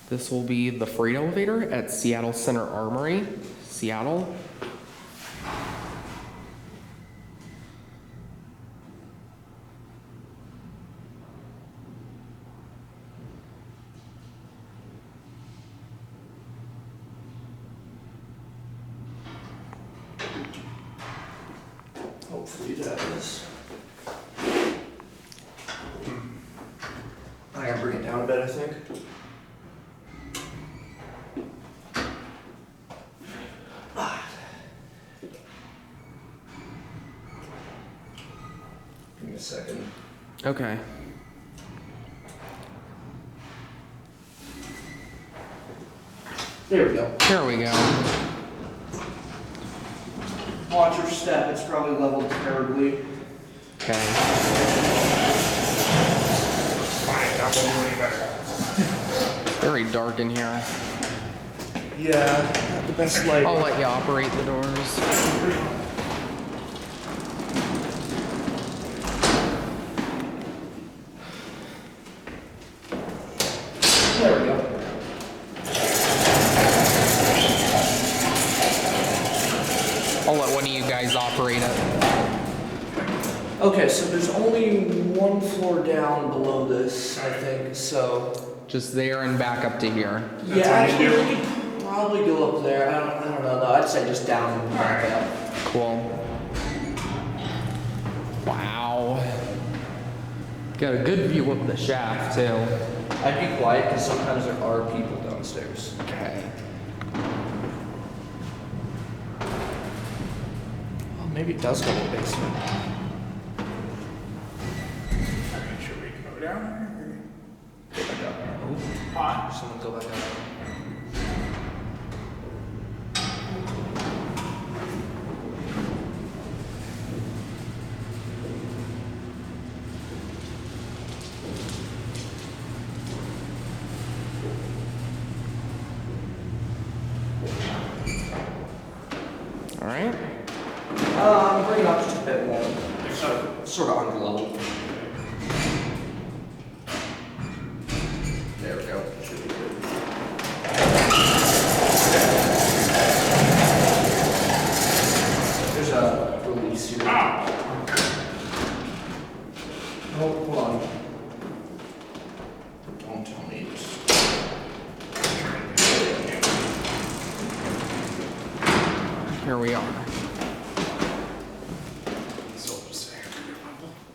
This will be the freight elevator at Seattle Center Armory, Seattle. Hopefully that is. I gotta bring it down a bit, I think. Give me a second. Okay. There we go. There we go. Watch your step, it's probably leveled terribly. Okay. Fine, not gonna do any better. Very dark in here. Yeah, not the best light. I'll let you operate the doors. There we go. I'll let one of you guys operate it. Okay, so there's only one floor down below this, I think, so. Just there and back up to here. Yeah, That's actually, what you we could probably go up there. I don't know. No, I'd say just down and back up. Cool. Wow. Got a good view of the shaft too. I'd be quiet because sometimes there are people downstairs. Okay. Oh, maybe it does go to the basement. Should we go down? Go back up. Hot. Someone go back up. All right. Bring it up just a bit more. Sort of under level. There we go. Should be good. There's a release here. Hold on. Don't tell me it's... Here we are.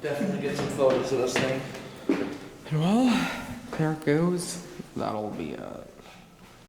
Definitely get some photos of this thing. Well, there it goes. That'll be